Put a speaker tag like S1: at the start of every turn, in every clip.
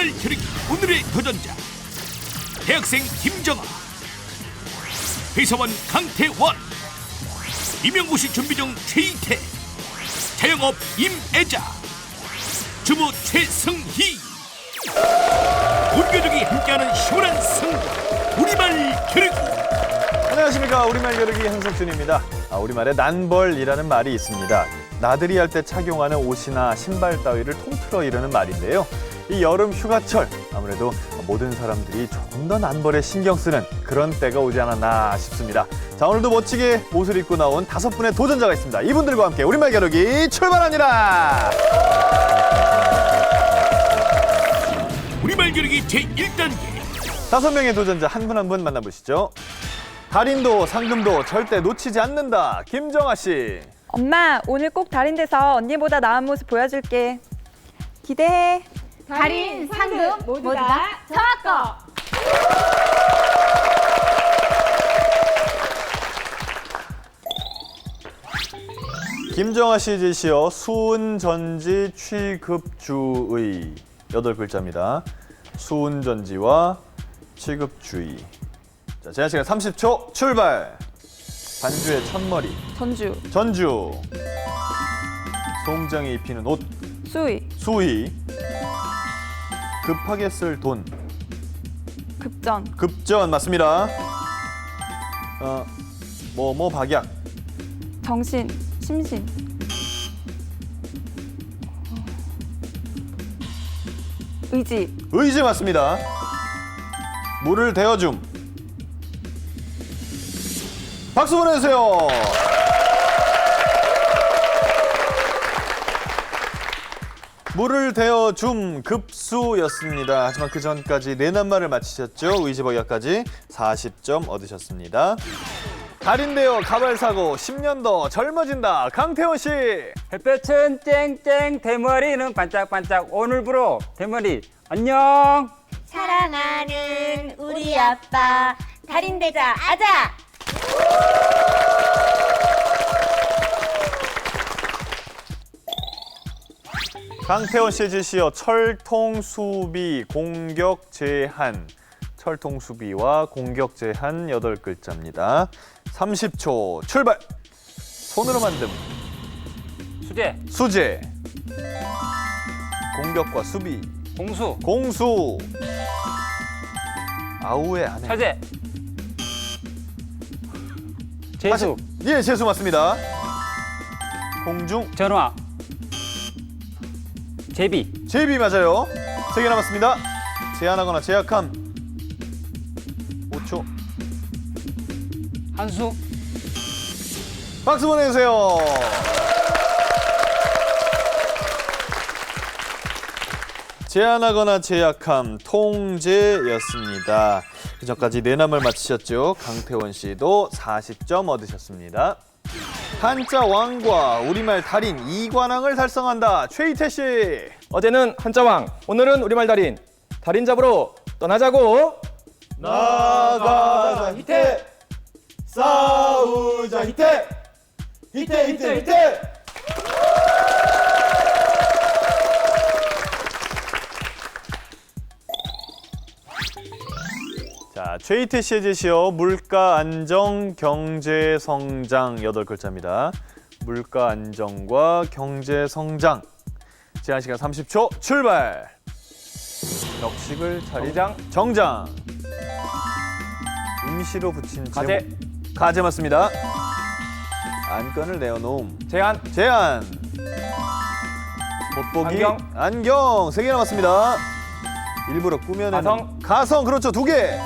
S1: 우리말 겨루기 오늘의 도전자 대학생 김정아, 회사원 강태원, 임용고시 준비 중 최희태, 자영업 임애자, 주부 최승희. 온 가족이 함께하는 시원한 승부 우리말 겨루기.
S2: 안녕하십니까. 우리말 겨루기 한석준입니다. 우리말에 난벌이라는 말이 있습니다. 나들이 할 때 착용하는 옷이나 신발 따위를 통틀어 이르는 말인데요. 이 여름 휴가철, 아무래도 모든 사람들이 조금 더 난벌에 신경 쓰는 그런 때가 오지 않았나 싶습니다. 자, 오늘도 멋지게 옷을 입고 나온 5분의 도전자가 있습니다. 이분들과 함께 우리말 겨루기 출발합니다.
S1: 우리말 겨루기 제1단계.
S2: 5명의 도전자 한 분 한 분 만나보시죠. 달인도 상금도 절대 놓치지 않는다. 김정아 씨.
S3: 엄마, 오늘 꼭 달인돼서 언니보다 나은 모습 보여줄게. 기대해.
S4: 달인, 상금 모두 다 저와 거.
S2: 김정아 씨 제시어 수은전지 취급주의 8글자입니다. 수은전지와 취급주의. 자, 제한 시간 30초 출발. 반주의 첫머리.
S3: 전주,
S2: 전주. 송정이 입히는 옷.
S3: 수의,
S2: 수의. 급하게 쓸 돈.
S3: 급전,
S2: 급전 맞습니다. 박약.
S3: 정신, 심신, 의지,
S2: 의지 맞습니다. 물을 데워줌. 박수 보내주세요. 물을 데워줌 급수였습니다. 하지만 그 전까지 네 낱말을 맞히셨죠. 의지박약까지 40점 얻으셨습니다. 달인되어 가발사고 10년 더 젊어진다. 강태원 씨.
S5: 햇볕은 쨍쨍, 대머리는 반짝반짝. 오늘부로 대머리 안녕.
S4: 사랑하는 우리 아빠 달인 되자 아자.
S2: 강태원 씨의 제시어 철통수비 공격 제한. 철통수비와 공격 제한 8글자입니다. 30초 출발. 손으로 만듦.
S5: 수제,
S2: 수제. 공격과 수비.
S5: 공수,
S2: 공수. 아우의 아내.
S5: 차제, 재수,
S2: 예, 재수 맞습니다. 공중.
S5: 전화, 제비,
S2: 제비 맞아요. 3개 남았습니다. 제한하거나 제약함. 5초.
S5: 한수,
S2: 박수 보내주세요. 제한하거나 제약함, 통제였습니다. 그 전까지 네 낱말 맞히셨죠? 강태원 씨도 40점 얻으셨습니다. 한자 왕과 우리말 달인 이관왕을 달성한다. 최희태 씨.
S6: 어제는 한자왕, 오늘은 우리말 달인. 달인 잡으러 떠나자고.
S2: 나가자
S6: 히태, 싸우자 히태, 히태 히태 히태.
S2: 자, 최희태 씨의 제시어 물가 안정, 경제 성장 8글자입니다. 물가 안정과 경제 성장. 제한 시간 30초 출발. 격식을 차리장. 정장. 임시로 붙인
S5: 가재.
S2: 제목. 가재 맞습니다. 안건을 내어놓음.
S6: 제한,
S2: 제한. 돋보기.
S6: 안경.
S2: 안경. 3개 남았습니다. 일부러 꾸며내는.
S6: 가성.
S2: 가성, 그렇죠. 2개.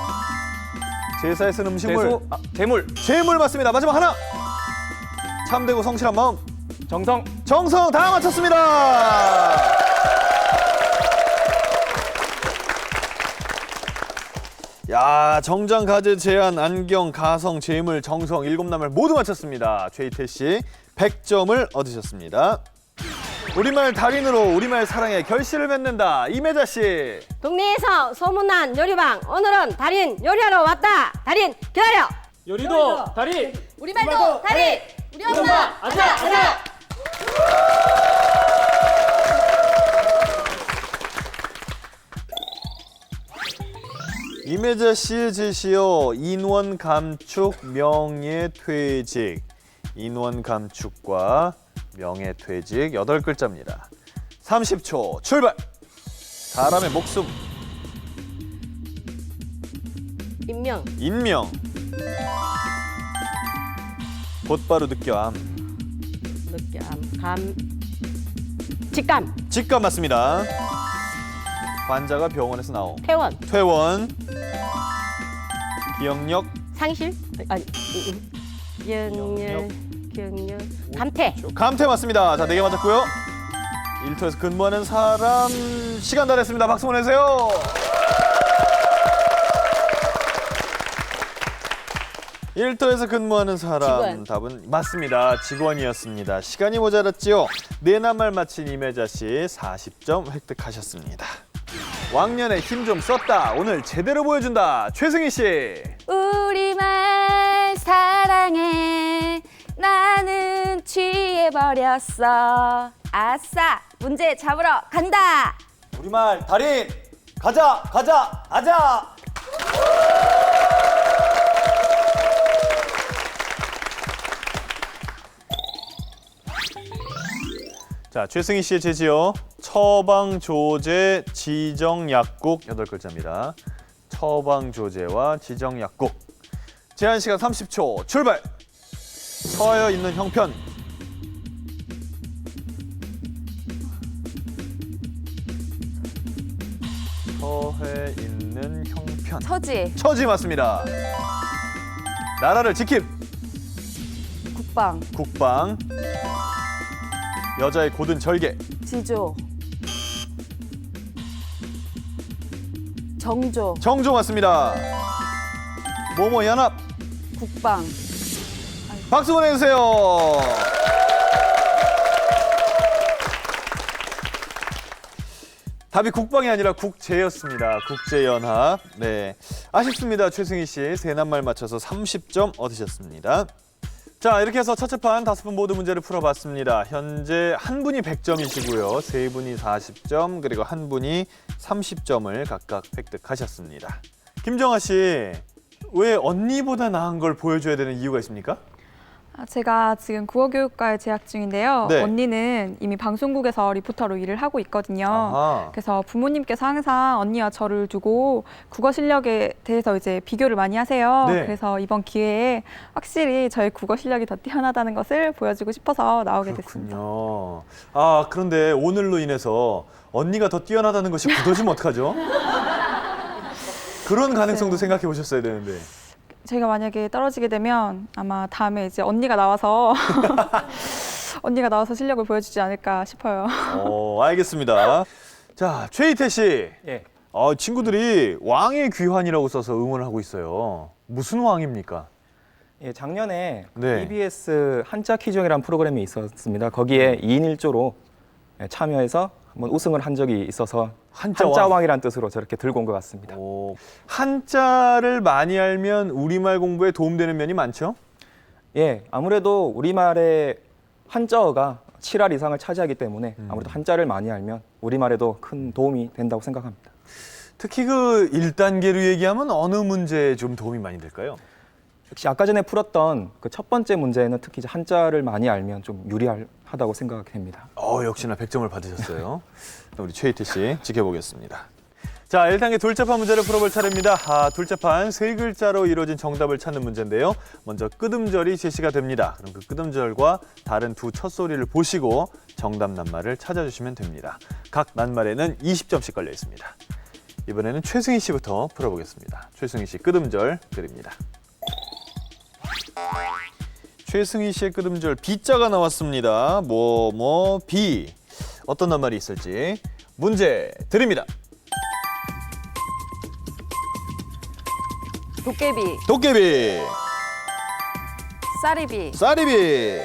S2: 제사에 쓴 음식물.
S6: 재수, 재물,
S2: 재물 맞습니다. 마지막 하나. 참되고 성실한 마음.
S6: 정성,
S2: 정성 다 맞췄습니다. 야, 정장, 가재, 제한, 안경, 가성, 재물, 정성 7낱말 모두 맞췄습니다. 최희태 씨 100점을 얻으셨습니다. 우리말 달인으로 우리말 사랑에 결실을 맺는다. 임혜자 씨.
S4: 동네에서 소문난 요리방 오늘은 달인 요리하러 왔다. 달인 기다려.
S6: 요리도 달인.
S4: 우리말도 달인. 우리 엄마 아자 아자.
S2: 임혜자 씨의 제시요. 인원 감축, 명예퇴직. 인원 감축과 명예퇴직 8글자입니다. 30초 출발. 사람의 목숨.
S4: 임명,
S2: 인명. 곧바로 느껴함.
S4: 감, 직감,
S2: 직감 맞습니다. 환자가 병원에서 나옴.
S4: 퇴원,
S2: 퇴원. 기억력.
S4: 상실, 아니, 기억력, 감퇴,
S2: 감퇴 맞습니다. 자, 4개 맞았고요. 일터에서 근무하는 사람 시간 다 됐습니다. 박수 보내세요. 일터에서 근무하는 사람
S4: 직원.
S2: 답은 맞습니다. 직원이었습니다. 시간이 모자랐지요. 내남말 마친 임혜자 씨 40점 획득하셨습니다. 왕년에 힘 좀 썼다. 오늘 제대로 보여준다. 최승희 씨.
S3: 우리말 사랑해. 나는 취해버렸어. 아싸, 문제 잡으러 간다.
S6: 우리말 달인 가자 가자 아자.
S2: 자, 최승희 씨의 제지요. 처방조제 지정약국 8글자입니다. 처방조제와 지정약국. 제한 시간 30초 출발. 처하여 있는 형편. 처해 있는 형편.
S3: 처지,
S2: 처지 맞습니다. 나라를 지킴.
S3: 국방,
S2: 국방. 여자의 고든 절개.
S3: 지조, 정조,
S2: 정조 맞습니다. 모모 연합.
S3: 국방.
S2: 박수 보내주세요. 답이 국방이 아니라 국제였습니다. 국제연합. 네, 아쉽습니다. 최승희 씨 세남말 맞춰서 30점 얻으셨습니다. 자, 이렇게 해서 첫째 판 5분 모두 문제를 풀어봤습니다. 현재 한 분이 100점이시고요. 세 분이 40점, 그리고 한 분이 30점을 각각 획득하셨습니다. 김정아 씨, 왜 언니보다 나은 걸 보여줘야 되는 이유가 있습니까?
S3: 제가 지금 국어교육과에 재학 중인데요.
S2: 네.
S3: 언니는 이미 방송국에서 리포터로 일을 하고 있거든요.
S2: 아하.
S3: 그래서 부모님께서 항상 언니와 저를 두고 국어 실력에 대해서 이제 비교를 많이 하세요.
S2: 네.
S3: 그래서 이번 기회에 확실히 저의 국어 실력이 더 뛰어나다는 것을 보여주고 싶어서 나오게 됐습니다.
S2: 그렇군요. 아, 그런데 오늘로 인해서 언니가 더 뛰어나다는 것이 굳어지면 어떡하죠? 그런 가능성도 생각해 보셨어야 되는데.
S3: 제가 만약에 떨어지게 되면 아마 다음에 이제 언니가 나와서 언니가 나와서 실력을 보여주지 않을까 싶어요.
S2: 알겠습니다. 자, 최희태 씨.
S6: 예.
S2: 친구들이 왕의 귀환이라고 써서 응원을 하고 있어요. 무슨 왕입니까?
S6: 예, 작년에
S2: 네.
S6: EBS 한자 퀴즈왕이라는 프로그램이 있었습니다. 거기에 2인 1조로 참여해서 한번 우승을 한 적이 있어서 한자왕이라는 뜻으로 저렇게 들고 온 것 같습니다.
S2: 한자를 많이 알면 우리말 공부에 도움되는 면이 많죠?
S6: 예, 아무래도 우리말의 한자어가 7할 이상을 차지하기 때문에 아무래도 한자를 많이 알면 우리말에도 큰 도움이 된다고 생각합니다.
S2: 특히 그 1단계로 얘기하면 어느 문제에 좀 도움이 많이 될까요?
S6: 역시 아까 전에 풀었던 그 첫 번째 문제는 특히 이제 한자를 많이 알면 좀 유리하다고 생각됩니다.
S2: 역시나 100점을 받으셨어요. 우리 최희태 씨 지켜보겠습니다. 자, 1단계 둘째 판 문제를 풀어볼 차례입니다. 둘째 판 3글자로 이루어진 정답을 찾는 문제인데요. 먼저 끄듬절이 제시가 됩니다. 그럼 그 끄듬절과 다른 두 첫소리를 보시고 정답 낱말을 찾아주시면 됩니다. 각 낱말에는 20점씩 걸려 있습니다. 이번에는 최승희 씨부터 풀어보겠습니다. 최승희 씨 끄듬절 드립니다. 최승희 씨의 끄듬절 B자가 나왔습니다. 비. 어떤 낱말이 있을지 문제 드립니다.
S3: 도깨비,
S2: 도깨비,
S3: 쌀이비,
S2: 쌀이비,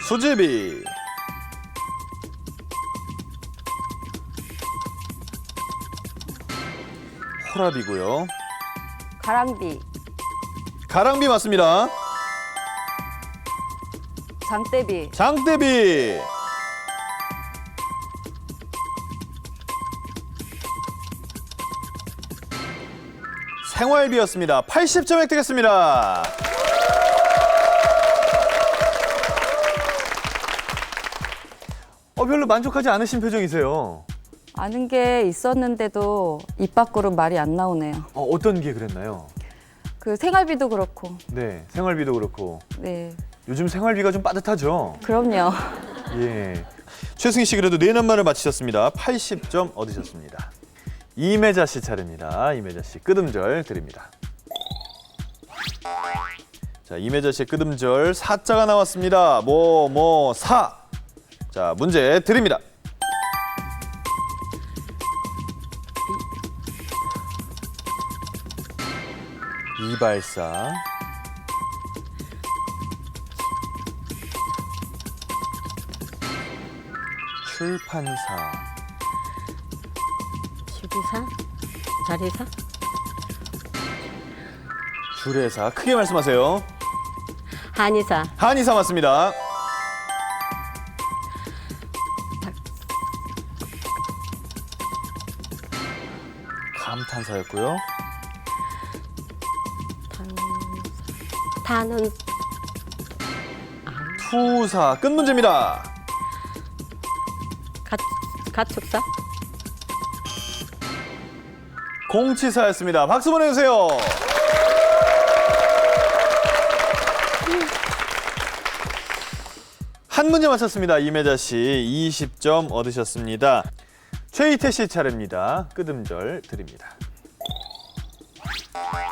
S2: 수제비, 호랍이고요.
S3: 가랑비,
S2: 가랑비 맞습니다.
S3: 장대비,
S2: 장대비, 생활비였습니다. 80점 획득했습니다. 별로 만족하지 않으신 표정이세요.
S7: 아는 게 있었는데도 입 밖으로 말이 안 나오네요.
S2: 어떤 게 그랬나요?
S7: 그 생활비도 그렇고.
S2: 네, 생활비도 그렇고.
S7: 네.
S2: 요즘 생활비가 좀 빠듯하죠?
S7: 그럼요.
S2: 예. 최승희 씨 그래도 네 낱말을 맞히셨습니다. 80점 얻으셨습니다. 이매자 씨 차례입니다. 이매자 씨 끄듬절 드립니다. 자, 이매자 씨의 끄듬절 사자가 나왔습니다. 사. 자, 문제 드립니다. 이발사, 출판사,
S4: 주리사, 자리사,
S2: 주례사, 크게 말씀하세요.
S4: 한의사,
S2: 한의사 맞습니다. 감탄사였고요.
S4: 단은
S2: 투사, 끝 문제입니다.
S4: 가축사,
S2: 공치사였습니다. 박수 보내주세요. 한 문제 맞췄습니다. 이매자 씨 20점 얻으셨습니다. 최희태 씨 차례입니다. 끄듬절 드립니다.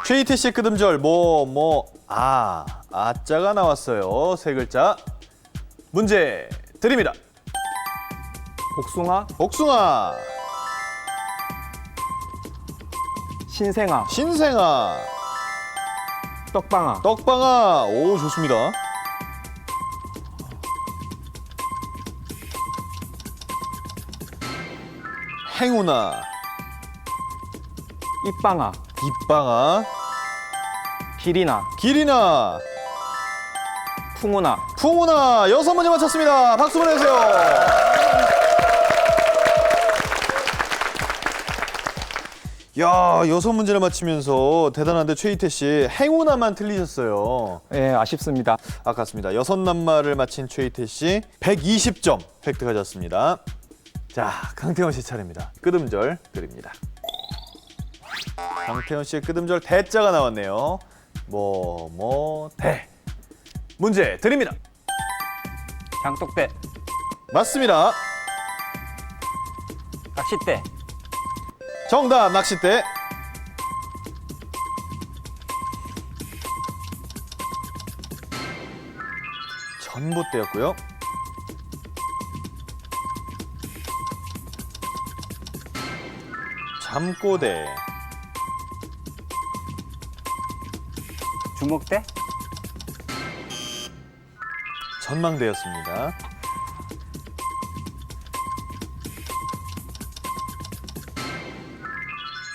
S2: 최희태 씨의 끄듬절 아자가 나왔어요. 세 글자. 문제 드립니다.
S6: 복숭아,
S2: 복숭아,
S6: 신생아,
S2: 신생아,
S6: 떡방아,
S2: 떡방아. 오, 좋습니다. 행운아,
S6: 입방아,
S2: 입방아,
S6: 길이나,
S2: 길이나,
S6: 풍우나.
S2: 풍우나. 6문제 맞췄습니다. 박수 보내주세요. 야, 6문제를 맞히면서 대단한데 최희태 씨 행운아만 틀리셨어요.
S6: 예, 아쉽습니다.
S2: 아깝습니다. 6낱말을 맞힌 최희태 씨 120점 획득하셨습니다. 자, 강태원 씨 차례입니다. 끄듬절 드립니다. 강태원 씨의 끄듬절 대자가 나왔네요. 대. 문제 드립니다.
S5: 장독대,
S2: 맞습니다.
S5: 낚싯대,
S2: 정답 낚싯대. 전봇대였고요. 잠꼬대,
S5: 주먹대,
S2: 전망대였습니다.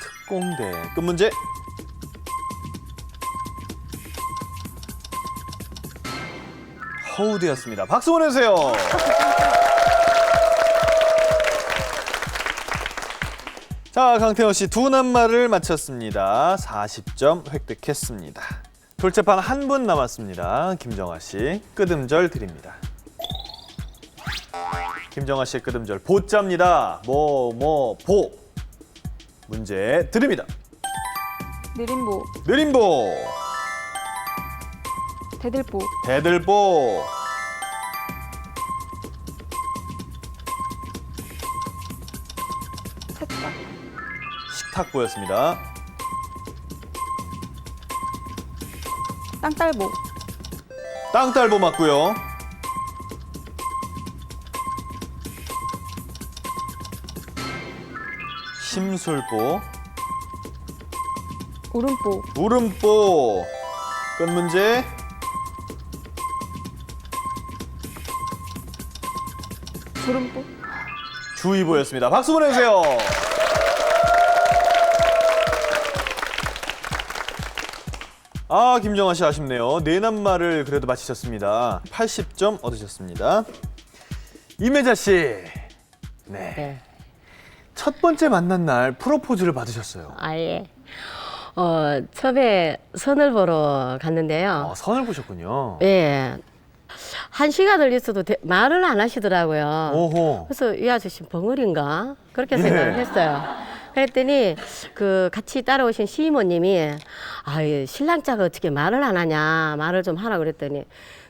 S2: 특공대. 끝 문제. 허우대였습니다. 박수 보내주세요. 자, 강태원 씨 두 낱말을 맞췄습니다. 40점 획득했습니다. 돌체판 한 분 남았습니다. 김정아 씨 끄듬절 드립니다. 김정아 씨의 끄듬절 보자입니다. 보. 문제 드립니다.
S3: 느림보,
S2: 느림보,
S3: 대들보,
S2: 대들보,
S3: 책박,
S2: 식탁보였습니다.
S3: 땅딸보,
S2: 땅딸보 맞고요. 심술보,
S3: 우름보,
S2: 울음보. 끝 문제.
S3: 조름보,
S2: 주의보였습니다. 박수 보내주세요. 아, 김정아 씨 아쉽네요. 네 낱말을 그래도 맞히셨습니다. 80점 얻으셨습니다. 이매자 씨. 네.
S4: 네.
S2: 첫 번째 만난 날 프로포즈를 받으셨어요.
S4: 아예. 처음에 선을 보러 갔는데요.
S2: 선을 보셨군요.
S4: 예. 1시간을 있어도 말을 안 하시더라고요.
S2: 오호.
S4: 그래서 이 아저씨 벙어리인가? 그렇게 생각을 했어요. 그랬더니 그 같이 따라오신 시이모님이 신랑 짝가 어떻게 말을 안 하냐, 말을 좀 하라 그랬더니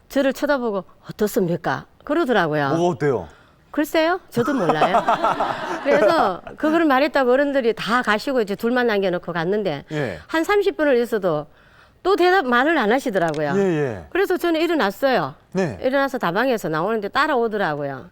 S4: 저를 쳐다보고 어떻습니까? 그러더라고요.
S2: 뭐가 어때요?
S4: 글쎄요, 저도 몰라요. 그래서 그거를 말했다고 어른들이 다 가시고 이제 둘만 남겨놓고 갔는데
S2: 예.
S4: 한 30분을 있어도 또 말을 안 하시더라고요.
S2: 예.
S4: 그래서 저는 일어났어요.
S2: 네.
S4: 일어나서 다방에서 나오는데 따라오더라고요.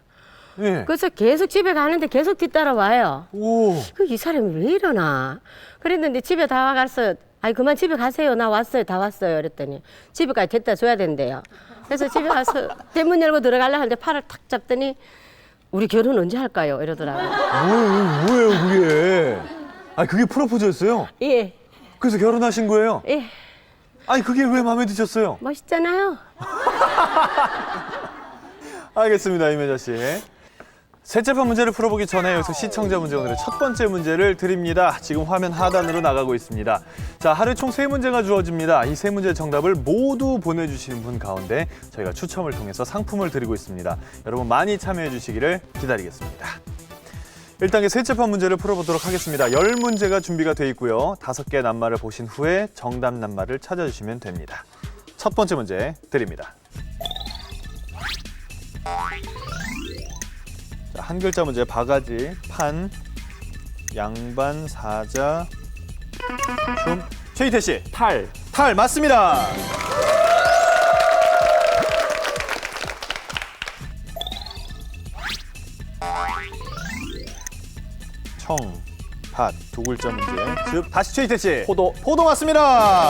S2: 예.
S4: 그래서 계속 집에 가는데 계속 뒤따라와요.
S2: 오.
S4: 이 사람이 왜 이러나? 그랬는데 집에 다 와가서 그만 집에 가세요. 나 왔어요. 다 왔어요. 그랬더니 집에까지 데려다 줘야 된대요. 그래서 집에 가서 대문 열고 들어가려고 하는데 팔을 탁 잡더니 우리 결혼 언제 할까요? 이러더라고요.
S2: 뭐예요 그게? 그게 프로포즈였어요?
S4: 예,
S2: 그래서 결혼하신 거예요?
S4: 예.
S2: 그게 왜 마음에 드셨어요?
S4: 멋있잖아요.
S2: 알겠습니다, 이매자 씨. 셋째 판 문제를 풀어보기 전에 여기서 시청자 문제 오늘의 첫 번째 문제를 드립니다. 지금 화면 하단으로 나가고 있습니다. 자, 하루에 총 3문제가 주어집니다. 이 3문제의 정답을 모두 보내주시는 분 가운데 저희가 추첨을 통해서 상품을 드리고 있습니다. 여러분 많이 참여해 주시기를 기다리겠습니다. 1단계 셋째 판 문제를 풀어보도록 하겠습니다. 10문제가 준비가 돼 있고요. 5개의 낱말을 보신 후에 정답 낱말을 찾아주시면 됩니다. 첫 번째 문제 드립니다. 자, 한 글자 문제 바가지, 판, 양반, 사자, 춤. 최희태 씨.
S5: 탈.
S2: 탈 맞습니다. 청, 밭, 2글자 문제. 즙, 다시 최희태 씨.
S5: 포도.
S2: 포도 맞습니다.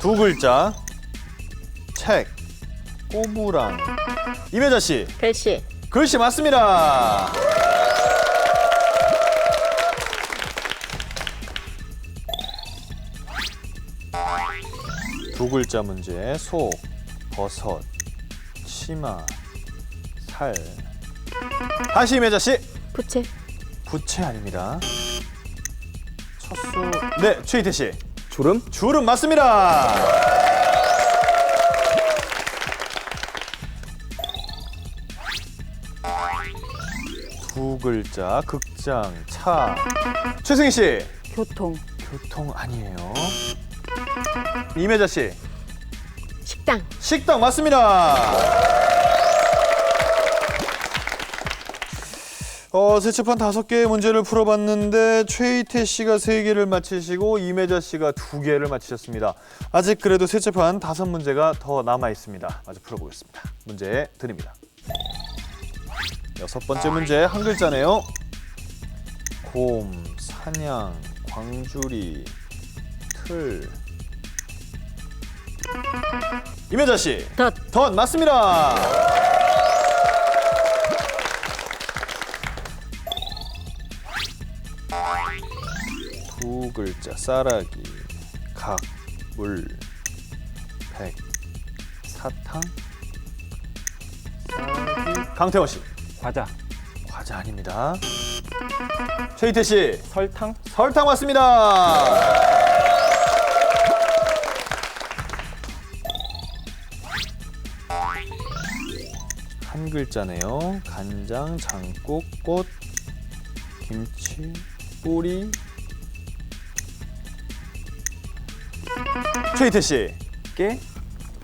S2: 두 글자. 책, 꼬부랑. 이매자 씨.
S4: 글씨.
S2: 글씨 맞습니다. 두 글자 문제. 소, 버섯, 치마, 살. 다시 이매자 씨.
S4: 부채.
S2: 부채 아닙니다. 첫수. 네, 최희태 씨.
S6: 주름?
S2: 주름 맞습니다. 두 글자. 극장, 차. 최승희 씨.
S7: 교통.
S2: 교통 아니에요. 이매자 씨.
S4: 식당.
S2: 식당 맞습니다. 세체판 5개의 문제를 풀어봤는데 최희태 씨가 3개를 맞히시고 이매자 씨가 2개를 맞히셨습니다. 아직 그래도 세체판 5문제가 더 남아 있습니다. 마저 풀어보겠습니다. 문제 드립니다. 6번째 문제 한 글자네요. 곰, 사냥, 광주리, 틀. 이매자 씨. 덧 맞습니다. 두 글자. 쌀아기, 각, 물, 백, 사탕, 쌀아기. 강태원 씨.
S5: 과자.
S2: 과자 아닙니다. 최희태 씨.
S6: 설탕?
S2: 설탕 맞습니다. 한 글자네요. 간장, 장국, 꽃, 김치, 뿌리. 최희태 씨.
S6: 깨?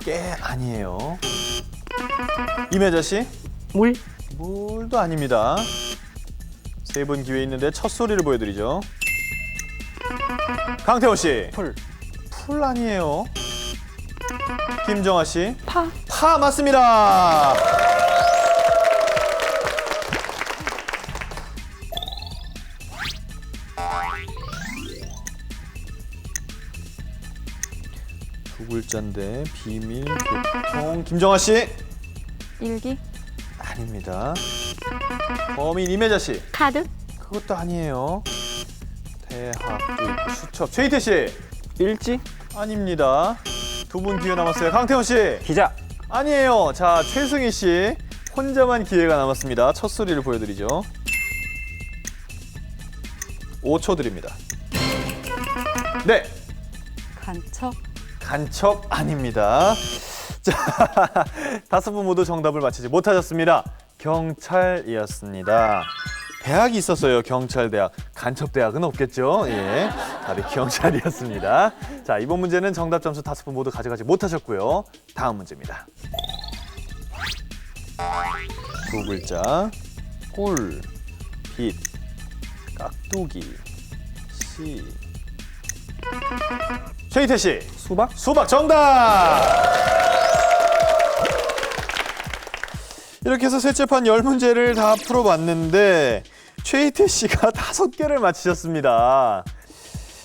S2: 깨 아니에요. 이매자 씨.
S4: 물.
S2: 물도 아닙니다. 3분 기회 있는데 첫 소리를 보여드리죠. 강태호 씨.
S6: 풀.
S2: 풀 아니에요. 김정아 씨.
S3: 파.
S2: 파 맞습니다. 두 글자인데 비밀, 교통. 김정아 씨.
S3: 일기.
S2: 아닙니다. 범인 이매자 씨.
S4: 카드.
S2: 그것도 아니에요. 대학도 있고 수첩. 최희태 씨.
S6: 일지?
S2: 아닙니다. 2분 기회 남았어요. 강태훈 씨.
S5: 기자.
S2: 아니에요. 자, 최승희 씨. 혼자만 기회가 남았습니다. 첫 소리를 보여드리죠. 5초 드립니다. 네,
S7: 간첩?
S2: 간첩 아닙니다. 자, 5분 모두 정답을 맞히지 못하셨습니다. 경찰이었습니다. 대학이 있었어요. 경찰대학. 간첩대학은 없겠죠. 예, 답이 경찰이었습니다. 자, 이번 문제는 정답 점수 5분 모두 가져가지 못하셨고요. 다음 문제입니다. 두 글자. 꿀, 빛, 깍두기, 씨. 최희태 씨.
S6: 수박?
S2: 수박 정답! 이렇게 해서 셋째 판 10문제를 다 풀어봤는데 최희태 씨가 5개를 맞히셨습니다.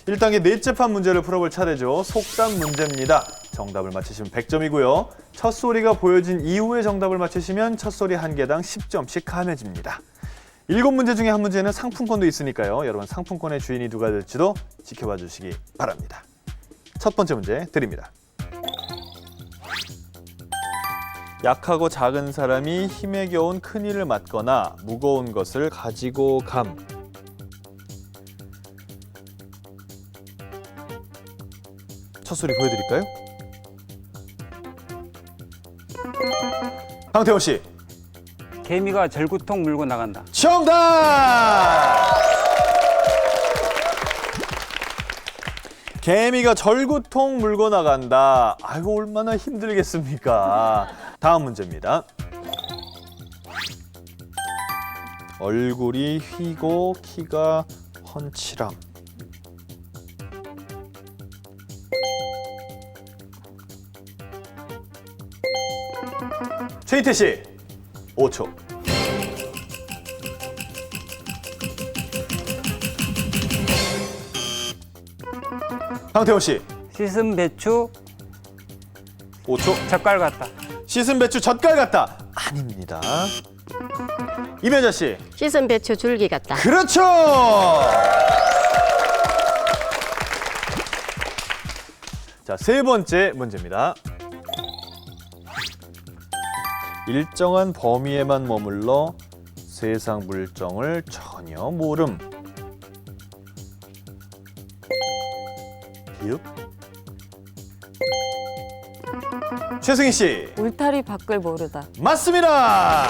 S2: 1단계 넷째 판 문제를 풀어볼 차례죠. 속담 문제입니다. 정답을 맞히시면 100점이고요. 첫 소리가 보여진 이후에 정답을 맞히시면 첫 소리 한 개당 10점씩 가해집니다. 7문제 중에 한 문제는 상품권도 있으니까요. 여러분 상품권의 주인이 누가 될지도 지켜봐 주시기 바랍니다. 첫 번째 문제 드립니다. 약하고 작은 사람이 힘에 겨운 큰 일을 맡거나 무거운 것을 가지고 감. 첫 소리 보여드릴까요? 강태호 씨.
S5: 개미가 절구통 물고 나간다.
S2: 정답! 개미가 절구통 물고 나간다. 아이고 얼마나 힘들겠습니까? 다음 문제입니다. 얼굴이 휘고 키가 훤칠함. 최희태 씨, 5초. 강태호 씨,
S5: 씻은 배추
S2: 5초.
S5: 젓갈 같다.
S2: 씻은 배추 젓갈 같다. 아닙니다. 임혜자 씨.
S4: 씻은 배추 줄기 같다.
S2: 그렇죠. 자, 세 번째 문제입니다. 일정한 범위에만 머물러 세상 물정을 전혀 모름. 비읍. 최승희 씨.
S7: 울타리 밖을 모르다.
S2: 맞습니다.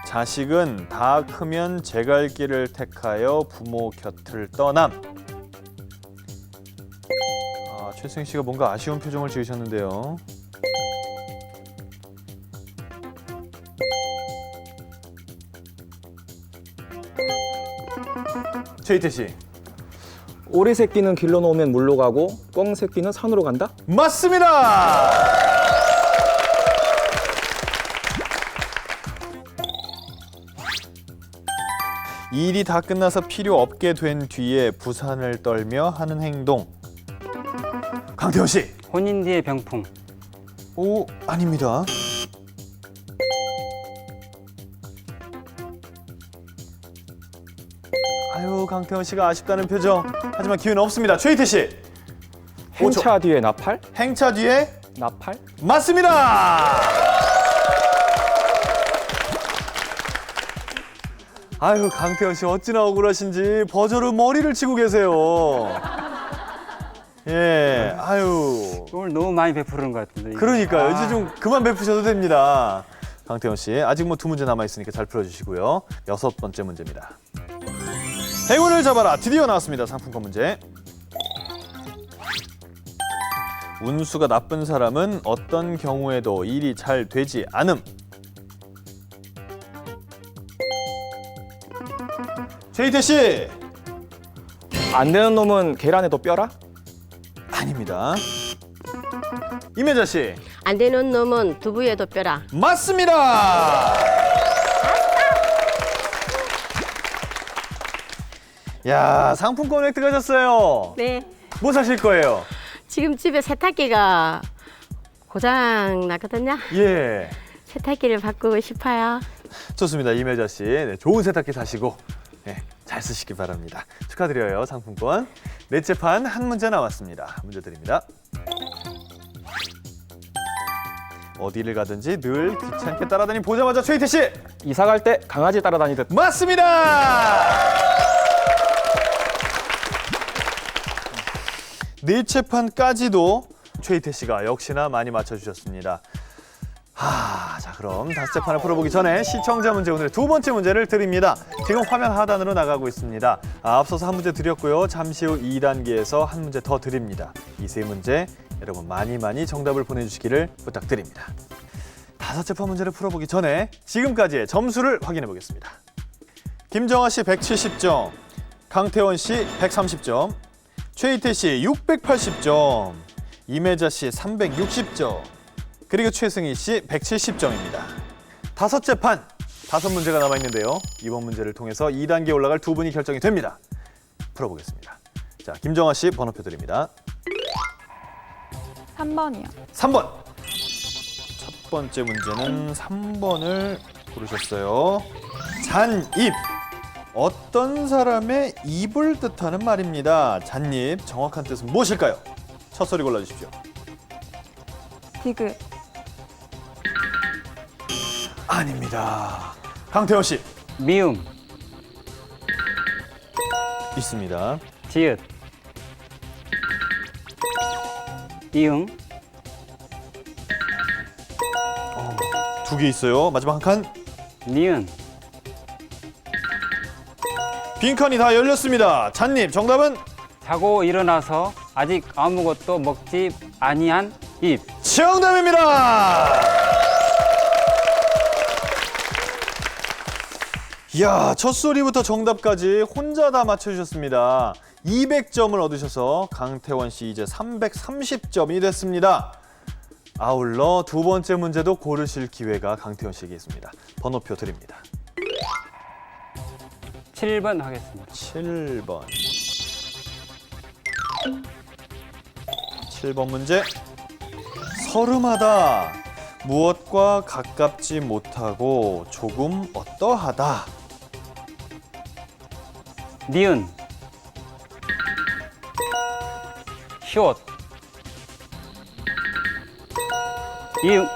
S2: 자식은 다 크면 제 갈 길을 택하여 부모 곁을 떠남. 아, 최승희 씨가 뭔가 아쉬운 표정을 지으셨는데요. 최희태 씨.
S6: 오리 새끼는 길러 놓으면 물로 가고 꿩 새끼는 산으로 간다?
S2: 맞습니다. 일이 다 끝나서 필요 없게 된 뒤에 부산을 떨며 하는 행동. 강태호 씨.
S5: 혼인 뒤의 병풍.
S2: 오, 아닙니다. 아유, 강태원 씨가 아쉽다는 표정. 하지만 기회는 없습니다. 최희태 씨.
S6: 행차 뒤에 나팔?
S2: 행차 뒤에
S6: 나팔?
S2: 맞습니다. 아유, 강태원 씨 어찌나 억울하신지 버저로 머리를 치고 계세요. 예, 아유.
S5: 오늘 너무 많이 베푸는 것 같은데.
S2: 그러니까요. 이제 좀 그만 베푸셔도 됩니다. 강태원 씨, 아직 뭐 2문제 남아있으니까 잘 풀어주시고요. 6번째 문제입니다. 행운을 잡아라. 드디어 나왔습니다. 상품권 문제. 운수가 나쁜 사람은 어떤 경우에도 일이 잘 되지 않음. 최희태 씨.
S6: 안 되는 놈은 계란에도 뼈라?
S2: 아닙니다. 임혜자 씨.
S4: 안 되는 놈은 두부에도 뼈라.
S2: 맞습니다. 야, 상품권 획득하셨어요.
S4: 네.
S2: 뭐 사실 거예요?
S4: 지금 집에 세탁기가 고장 났거든요.
S2: 예.
S4: 세탁기를 바꾸고 싶어요.
S2: 좋습니다. 임혜자 씨. 네, 좋은 세탁기 사시고 네, 잘 쓰시기 바랍니다. 축하드려요. 상품권. 넷째 판 한 문제 남았습니다. 문제 드립니다. 어디를 가든지 늘 귀찮게 따라다니 보자마자 최희태 씨
S6: 이사 갈 때 강아지 따라다니듯.
S2: 맞습니다. 넷째 판까지도 최희태 씨가 역시나 많이 맞춰주셨습니다. 자 그럼 다섯째 판을 풀어보기 전에 시청자 문제 오늘의 두 번째 문제를 드립니다. 지금 화면 하단으로 나가고 있습니다. 앞서서 한 문제 드렸고요. 잠시 후 2단계에서 한 문제 더 드립니다. 이 세 문제 여러분 많이 정답을 보내주시기를 부탁드립니다. 다섯째 판 문제를 풀어보기 전에 지금까지의 점수를 확인해 보겠습니다. 김정아 씨 170점, 강태원 씨 130점, 최희태 씨 680점, 임혜자 씨 360점, 그리고 최승희 씨 170점입니다. 다섯째 판, 5문제가 남아있는데요. 이번 문제를 통해서 2단계에 올라갈 두 분이 결정이 됩니다. 풀어보겠습니다. 자, 김정아 씨 번호표 드립니다.
S3: 3번이요.
S2: 3번. 첫 번째 문제는 3번을 고르셨어요. 잔입. 어떤 사람의 입을 뜻하는 말입니다. 잔입. 정확한 뜻은 무엇일까요? 첫 소리 골라주십시오.
S3: 디귿.
S2: 아닙니다. 강태원 씨.
S5: 미음,
S2: 있습니다.
S5: 지읒, 이응,
S2: 두 개 있어요. 마지막 한 칸.
S5: 니은,
S2: 빈칸이 다 열렸습니다. 잔입. 정답은
S5: 자고 일어나서 아직 아무것도 먹지 아니한 입.
S2: 정답입니다. 이야, 첫 소리부터 정답까지 혼자 다 맞춰주셨습니다. 200점을 얻으셔서 강태원 씨 이제 330점이 됐습니다. 아울러 두 번째 문제도 고르실 기회가 강태원 씨에게 있습니다. 번호표 드립니다.
S5: 7번 하겠습니다.
S2: 7번. 7번 문제. 서름하다. 무엇과 가깝지 못하고 조금 어떠하다.
S5: 니은, 숏, 이응,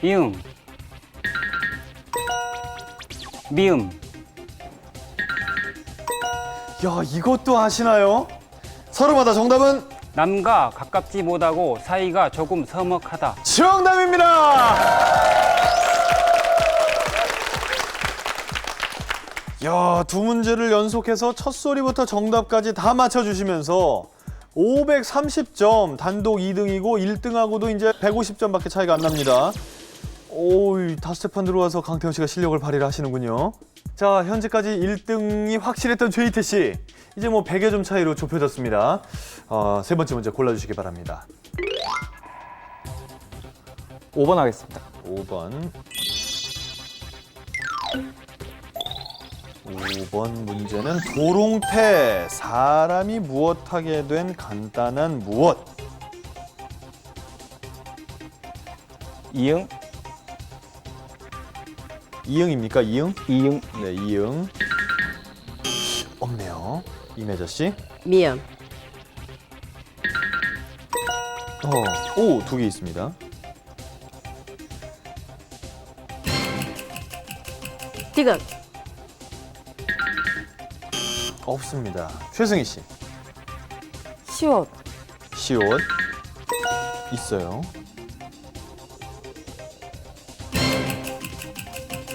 S5: 이응, 미음,
S2: 야, 이것도 아시나요? 서름하다. 정답은
S5: 남과 가깝지 못하고 사이가 조금 서먹하다.
S2: 정답입니다. 야, 두 문제를 연속해서 첫 소리부터 정답까지 다 맞춰주시면서 530점, 단독 2등이고 1등하고도 이제 150점밖에 차이가 안 납니다. 오, 다섯째 판 들어와서 강태원 씨가 실력을 발휘를 하시는군요. 자, 현재까지 1등이 확실했던 최희태 씨. 이제 뭐 100여 점 차이로 좁혀졌습니다. 세 번째 문제 골라주시기 바랍니다.
S6: 5번 하겠습니다.
S2: 5번. 5번 문제는 도롱태. 사람이 무엇하게 된 간단한 무엇.
S6: 이응,
S2: 이응입니까? 이응?
S6: 이응,
S2: 네, 이응. 없네요. 임혜자 씨.
S4: 미음,
S2: 오, 두 개 있습니다.
S4: 디귿,
S2: 없습니다. 최승희 씨.
S7: 시옷,
S2: 시옷. 있어요.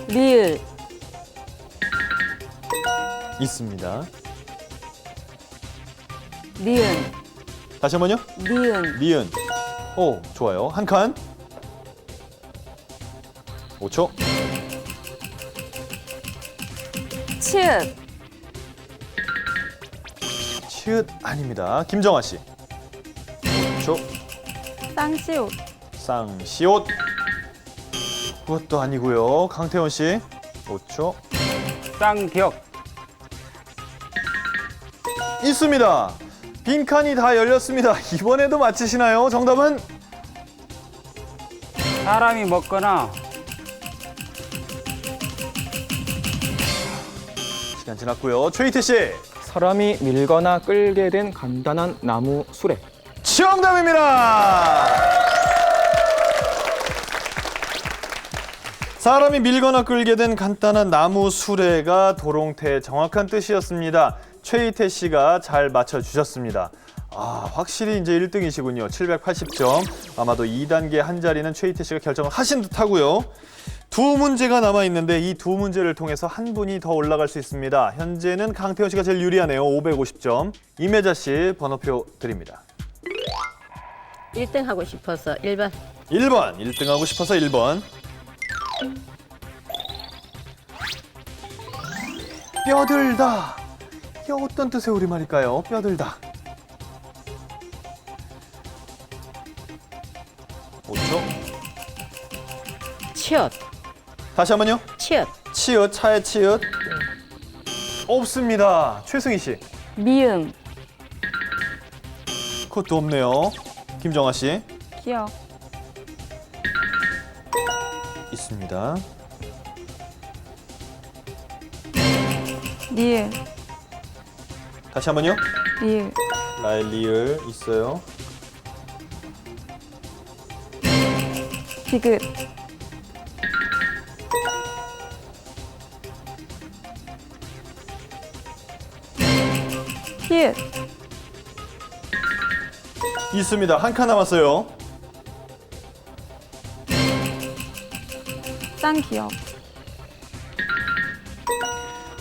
S7: 리을,
S2: 있습니다.
S7: 니은,
S2: 다시 한번요.
S7: 니은,
S2: 리은. 오, 좋아요. 한 칸. 5초.
S7: 치읓,
S2: 치읓 아닙니다. 김정아 씨. 5초.
S3: 쌍시옷.
S2: 쌍시옷. 그것도 아니고요. 강태원 씨. 5초.
S5: 쌍벽,
S2: 있습니다. 빈칸이 다 열렸습니다. 이번에도 맞히시나요? 정답은
S5: 사람이 먹거나
S2: 시간 지났고요. 최희태 씨.
S6: 사람이 밀거나 끌게 된 간단한 나무 수레.
S2: 정답입니다. 사람이 밀거나 끌게 된 간단한 나무 수레가 도롱태의 정확한 뜻이었습니다. 최희태 씨가 잘 맞춰주셨습니다. 확실히 이제 1등이시군요. 780점. 아마도 2단계 한 자리는 최희태 씨가 결정을 하신 듯하고요. 두 문제가 남아있는데 이 두 문제를 통해서 한 분이 더 올라갈 수 있습니다. 현재는 강태원 씨가 제일 유리하네요. 550점. 임혜자 씨 번호표 드립니다.
S4: 1등 하고 싶어서 1번.
S2: 1번. 1등 하고 싶어서 1번. 뼈들다. 이게 어떤 뜻의 우리말일까요? 뼈들다. 5초.
S4: 치읓.
S2: 다시 한번요.
S4: 치읓.
S2: 치읓, 차의 치읓. 없습니다. 최승희 씨.
S7: 미음,
S2: 그것도 없네요. 김정아 씨.
S3: 기억.
S2: 있습니다.
S3: 리을.
S2: 다시 한번요.
S3: 리을.
S2: 라일 리을 있어요.
S3: 디귿. 히읗.
S2: 있습니다. 한 칸 남았어요.
S3: 쌍기역.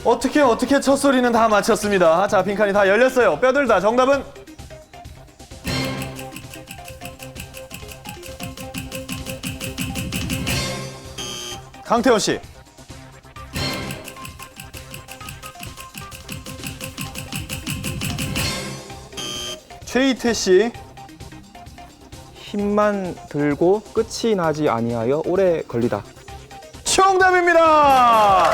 S2: 어떻게 첫 소리는 다 맞췄습니다. 자, 빈칸이 다 열렸어요. 뼈들다. 정답은 강태원 씨. 최희태 씨.
S6: 힘만 들고 끝이 나지 아니하여 오래 걸리다.
S2: 정답입니다.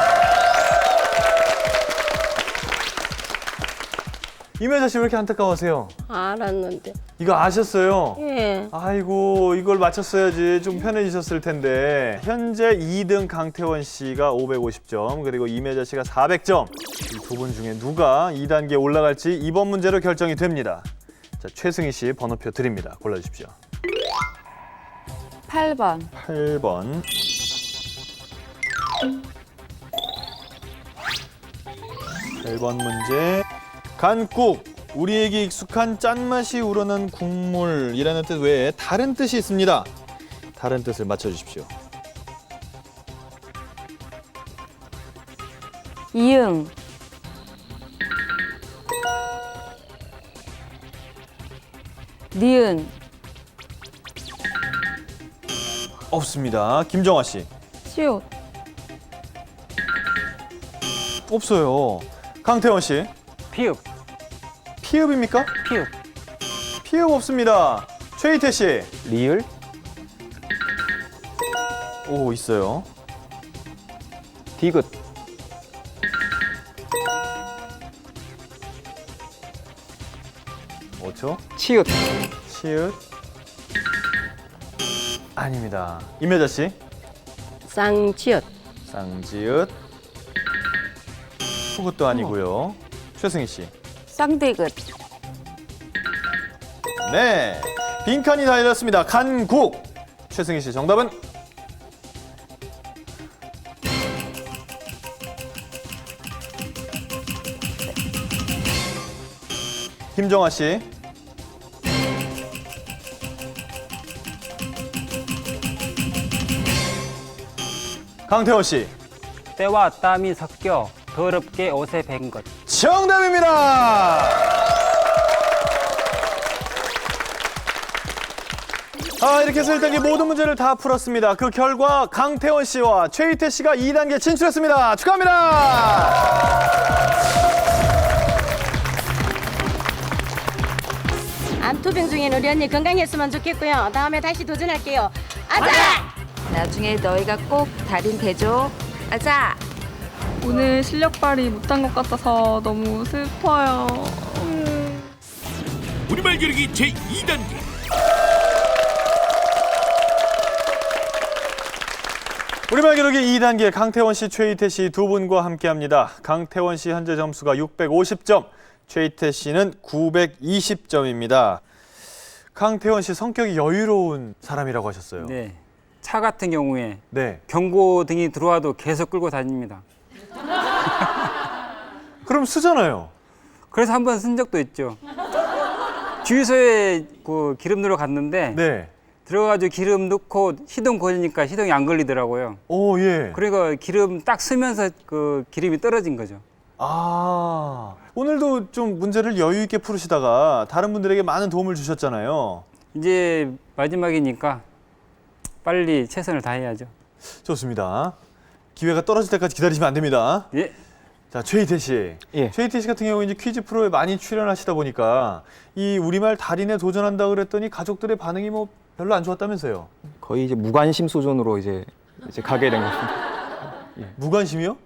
S2: 임혜자 씨 왜 이렇게 안타까워하세요?
S4: 알았는데.
S2: 이거 아셨어요?
S4: 예.
S2: 아이고, 이걸 맞췄어야지 좀 편해지셨을 텐데. 현재 2등 강태원 씨가 550점, 그리고 임혜자 씨가 400점. 이 두 분 중에 누가 2단계에 올라갈지 이번 문제로 결정이 됩니다. 자, 최승희 씨 번호표 드립니다. 골라주십시오.
S7: 8번,
S2: 8번. 8번 문제. 간국, 우리에게 익숙한 짠맛이 우러난 국물이라는 뜻 외에 다른 뜻이 있습니다. 다른 뜻을 맞춰주십시오.
S7: 이응, 니은,
S2: 없습니다. 김정아 씨.
S3: 시옷.
S2: 없어요. 강태원 씨.
S5: 피읍,
S2: 피읍입니까?
S5: 피읍.
S2: 피읍 없습니다. 최희태 씨.
S6: 리을,
S2: 오, 있어요.
S6: 디귿,
S2: 뭐죠?
S6: 치읓,
S2: 치읓. 아닙니다. 임혜자 씨.
S4: 쌍치읓.
S2: 쌍지읒. 그것도 아니고요. 최승희 씨.
S7: 쌍디귿,
S2: 네. 빈칸이 다 열렸습니다. 간국. 최승희 씨 정답은? 김정아 씨. 강태원 씨.
S5: 때와 땀이 섞여 더럽게 옷에 밴 것.
S2: 정답입니다. 이렇게 해서 1단계 모든 문제를 다 풀었습니다. 그 결과 강태원 씨와 최희태 씨가 2단계 진출했습니다. 축하합니다.
S4: 암투병 중인 우리 언니 건강했으면 좋겠고요. 다음에 다시 도전할게요. 아자!
S7: 나중에 너희가 꼭 달인 되줘. 아자!
S3: 오늘 실력 발휘 못한 것 같아서 너무 슬퍼요.
S1: 우리말 겨루기 제2단계
S2: 우리말 겨루기 2단계 강태원 씨, 최희태 씨 두 분과 함께합니다. 강태원 씨 현재 점수가 650점, 최희태 씨는 920점입니다. 강태원 씨 성격이 여유로운 사람이라고 하셨어요.
S5: 네. 차 같은 경우에
S2: 네.
S5: 경고등이 들어와도 계속 끌고 다닙니다.
S2: 그럼 쓰잖아요.
S5: 그래서 한 번 쓴 적도 있죠. 주유소에 그 기름 넣으러 갔는데
S2: 네.
S5: 들어가지고 기름 넣고 시동 걸리니까 시동이 안 걸리더라고요.
S2: 오, 예.
S5: 그러니까 기름 딱 쓰면서 그 기름이 떨어진 거죠.
S2: 아, 오늘도 좀 문제를 여유 있게 풀으시다가 다른 분들에게 많은 도움을 주셨잖아요.
S5: 이제 마지막이니까 빨리 최선을 다해야죠.
S2: 좋습니다. 기회가 떨어질 때까지 기다리시면 안 됩니다.
S5: 예.
S2: 자, 최희태 씨.
S6: 예.
S2: 최희태 씨 같은 경우 이제 퀴즈 프로에 많이 출연하시다 보니까 이 우리말 달인에 도전한다 그랬더니 가족들의 반응이 뭐 별로 안 좋았다면서요.
S6: 거의 이제 무관심 수준으로 이제 가게 된 겁니다.
S2: 무관심이요?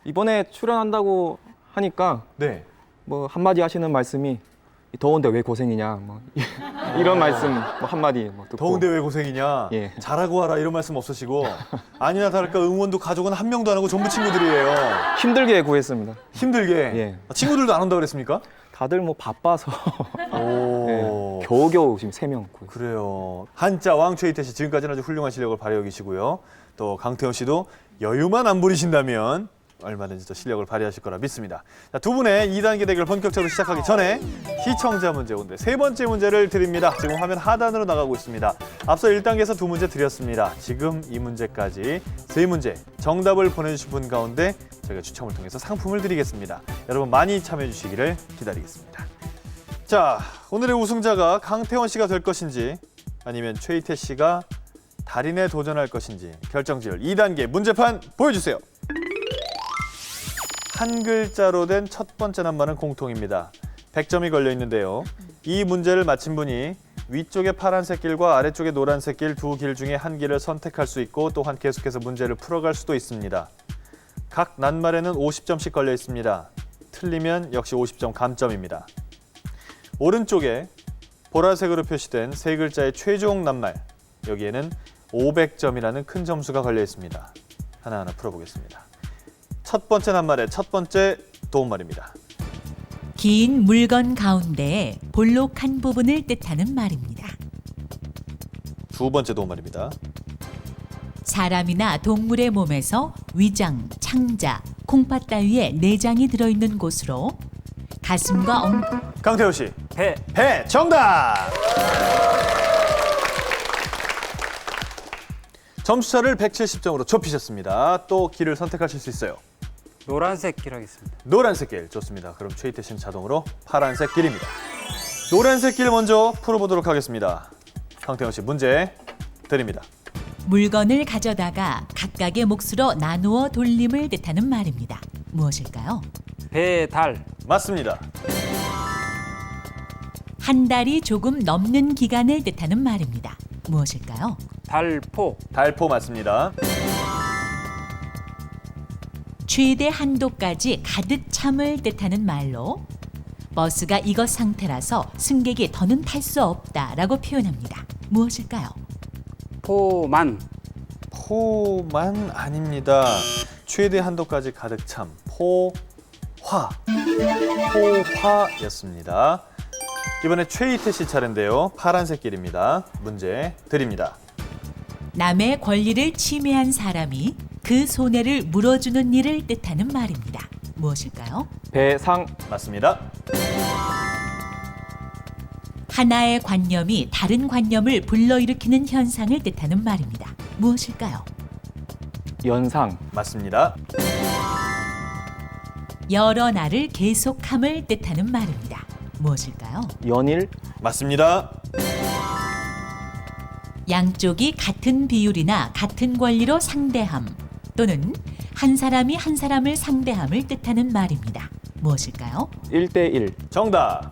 S6: 이번에 출연한다고 하니까
S2: 네.
S6: 뭐 한마디 하시는 말씀이 더운데 왜 고생이냐 뭐 이런 말씀 뭐 한마디 뭐 듣고
S2: 더운데 왜 고생이냐.
S6: 예.
S2: 잘하고 와라 이런 말씀 없으시고 아니나 다를까 응원도 가족은 한 명도 안 하고 전부 친구들이에요.
S6: 힘들게 구했습니다.
S2: 힘들게.
S6: 예.
S2: 친구들도 안 온다고 그랬습니까?
S6: 다들 뭐 바빠서
S2: 오.
S6: 예, 겨우겨우 지금 3명 구했어요.
S2: 그래요. 한자왕 최희태 씨 지금까지는 아주 훌륭한 실력을 발휘하고 계시고요. 또 강태원 씨도 여유만 안 부리신다면 얼마든지 또 실력을 발휘하실 거라 믿습니다. 자, 두 분의 2단계 대결 본격적으로 시작하기 전에 시청자 문제 오늘 세 번째 문제를 드립니다. 지금 화면 하단으로 나가고 있습니다. 앞서 1단계에서 두 문제 드렸습니다. 지금 이 문제까지 세 문제 정답을 보내주신 분 가운데 저희가 추첨을 통해서 상품을 드리겠습니다. 여러분 많이 참여해 주시기를 기다리겠습니다. 자, 오늘의 우승자가 강태원 씨가 될 것인지 아니면 최희태 씨가 달인에 도전할 것인지 결정지을 2단계 문제판 보여주세요. 한 글자로 된 첫 번째 낱말은 공통입니다. 100점이 걸려 있는데요. 이 문제를 맞힌 분이 위쪽의 파란색 길과 아래쪽의 노란색 길 두 길 중에 한 길을 선택할 수 있고 또한 계속해서 문제를 풀어갈 수도 있습니다. 각 낱말에는 50점씩 걸려 있습니다. 틀리면 역시 50점 감점입니다. 오른쪽에 보라색으로 표시된 세 글자의 최종 낱말, 여기에는 500점이라는 큰 점수가 걸려 있습니다. 하나하나 풀어보겠습니다. 첫 번째 낱말의 첫 번째 도움말입니다.
S8: 긴 물건 가운데에 볼록한 부분을 뜻하는 말입니다.
S2: 두 번째 도움말입니다.
S8: 사람이나 동물의 몸에서 위장, 창자, 콩팥 따위의 내장이 들어있는 곳으로 가슴과
S2: 강태호 씨.
S5: 배.
S2: 배 정답! 점수차를 170점으로 좁히셨습니다. 또 길을 선택하실 수 있어요.
S5: 노란색 길 하겠습니다.
S2: 노란색 길 좋습니다. 그럼 최희태 씨는 자동으로 파란색 길입니다. 노란색 길 먼저 풀어보도록 하겠습니다. 강태원 씨 문제 드립니다.
S8: 물건을 가져다가 각각의 몫으로 나누어 돌림을 뜻하는 말입니다. 무엇일까요?
S5: 배달.
S2: 맞습니다.
S8: 한 달이 조금 넘는 기간을 뜻하는 말입니다. 무엇일까요?
S5: 달포.
S2: 달포 맞습니다.
S8: 최대 한도까지 가득 참을 뜻하는 말로 버스가 이것 상태라서 승객이 더는 탈 수 없다라고 표현합니다. 무엇일까요?
S5: 포만.
S2: 포만 아닙니다. 최대 한도까지 가득 참. 포화. 포화였습니다. 이번에 최희태 씨 차례인데요. 파란색 길입니다. 문제 드립니다.
S8: 남의 권리를 침해한 사람이 그 손해를 물어주는 일을 뜻하는 말입니다. 무엇일까요?
S6: 배상.
S2: 맞습니다.
S8: 하나의 관념이 다른 관념을 불러일으키는 현상을 뜻하는 말입니다. 무엇일까요?
S6: 연상.
S2: 맞습니다.
S8: 여러 날을 계속함을 뜻하는 말입니다. 무엇일까요?
S6: 연일.
S2: 맞습니다.
S8: 양쪽이 같은 비율이나 같은 권리로 상대함 또는 한 사람이 한 사람을 상대함을 뜻하는 말입니다. 무엇일까요?
S6: 1대1.
S2: 정답.